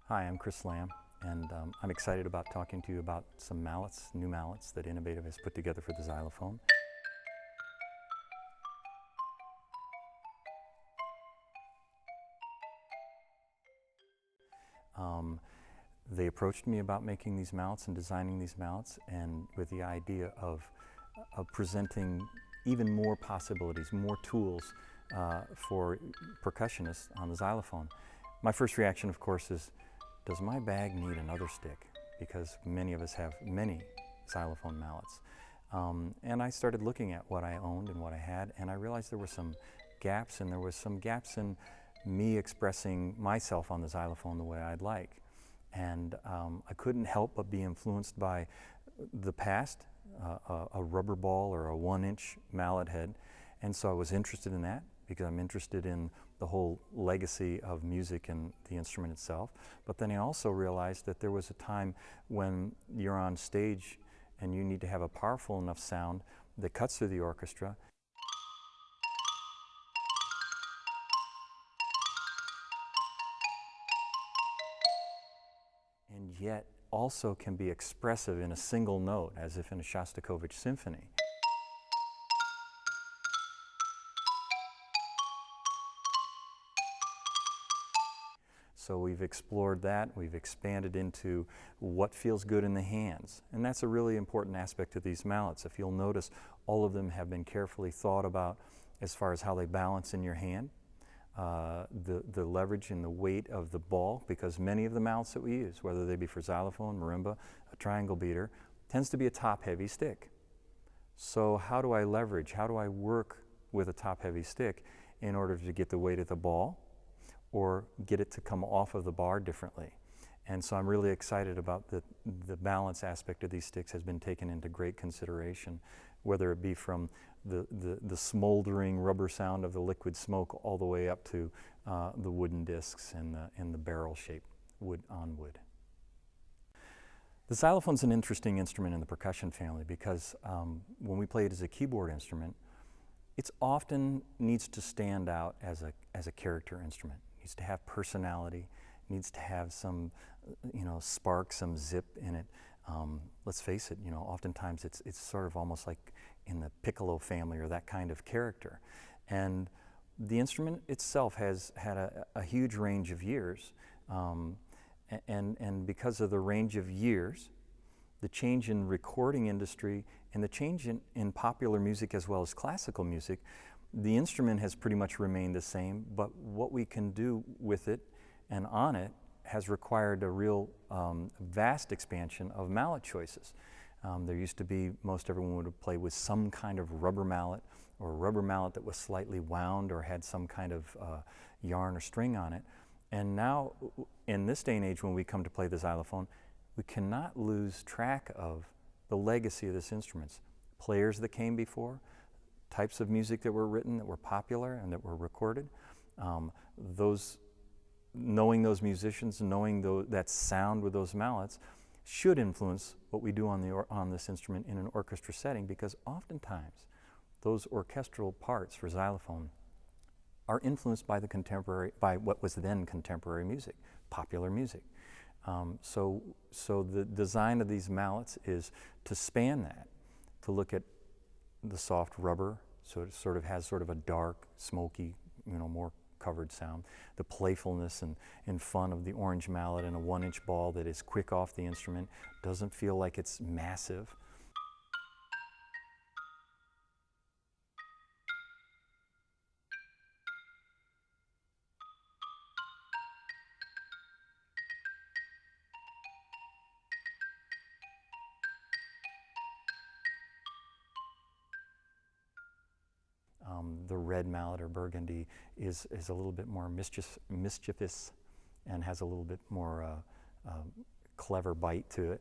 Hi, I'm Chris Lamb, and I'm excited about talking to you about some mallets, new mallets that Innovative has put together for the xylophone. They approached me about making these mallets and designing these mallets, and with the idea of presenting even more possibilities, more tools for percussionists on the xylophone. My first reaction, of course, is, does my bag need another stick? Because many of us have many xylophone mallets. And I started looking at what I owned and what I had, and I realized there were some gaps, and there was some gaps in me expressing myself on the xylophone the way I'd like. And I couldn't help but be influenced by the past, a rubber ball or a 1-inch mallet head. And so I was interested in that because I'm interested in the whole legacy of music and the instrument itself. But then I also realized that there was a time when you're on stage and you need to have a powerful enough sound that cuts through the orchestra. And yet also can be expressive in a single note, as if in a Shostakovich symphony. So we've explored that, we've expanded into what feels good in the hands. And that's a really important aspect of these mallets. If you'll notice, all of them have been carefully thought about as far as how they balance in your hand. The leverage and the weight of the ball, because many of the mallets that we use, whether they be for xylophone, marimba, a triangle beater, tends to be a top-heavy stick. So how do I leverage, how do I work with a top-heavy stick in order to get the weight of the ball or get it to come off of the bar differently? And so I'm really excited about the balance aspect of these sticks has been taken into great consideration, whether it be from the smoldering rubber sound of the liquid smoke all the way up to the wooden discs and the barrel shape, wood on wood. The xylophone's an interesting instrument in the percussion family because when we play it as a keyboard instrument, it often needs to stand out as a character instrument. It needs to have personality, needs to have some, spark, some zip in it. Let's face it, oftentimes it's sort of almost like in the piccolo family or that kind of character. And the instrument itself has had a huge range of years. And because of the range of years, the change in recording industry and the change in popular music as well as classical music, the instrument has pretty much remained the same, but what we can do with it and on it has required a real vast expansion of mallet choices. There used to be, most everyone would play with some kind of rubber mallet or a rubber mallet that was slightly wound or had some kind of yarn or string on it. And now, in this day and age, when we come to play the xylophone, we cannot lose track of the legacy of this instrument. Players that came before, types of music that were written, that were popular and that were recorded, knowing those musicians, knowing that sound with those mallets should influence what we do on this instrument in an orchestra setting, because oftentimes those orchestral parts for xylophone are influenced by by what was then contemporary music, popular music. So the design of these mallets is to span that, to look at the soft rubber, so it sort of has sort of a dark, smoky, more covered sound. The playfulness and fun of the orange mallet and a 1-inch ball that is quick off the instrument, doesn't feel like it's massive. The red mallet or burgundy is a little bit more mischievous and has a little bit more clever bite to it.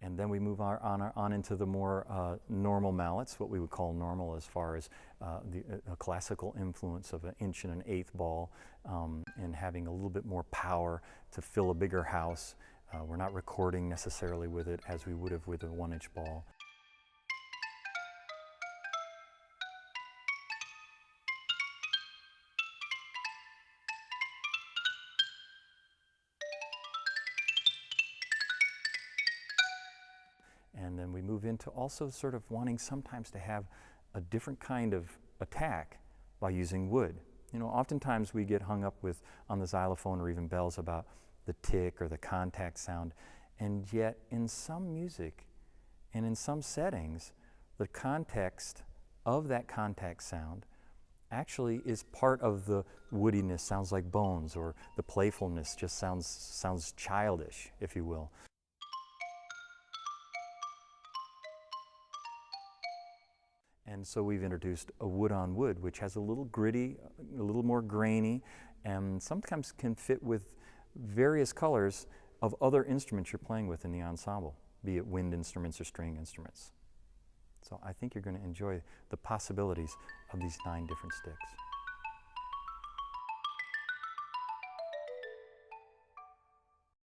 And then we move on into the more normal mallets, what we would call normal as far as a classical influence of 1 1/8 inch ball, and having a little bit more power to fill a bigger house, We're not recording necessarily with it as we would have with a 1-inch ball. And then we move into also sort of wanting sometimes to have a different kind of attack by using wood. You know, oftentimes we get hung up with, on the xylophone or even bells, about the tick or the contact sound. And yet in some music and in some settings, the context of that contact sound actually is part of the woodiness, sounds like bones, or the playfulness just sounds childish, if you will. And so we've introduced a wood on wood, which has a little gritty, a little more grainy, and sometimes can fit with various colors of other instruments you're playing with in the ensemble, be it wind instruments or string instruments. So I think you're going to enjoy the possibilities of these 9 different sticks.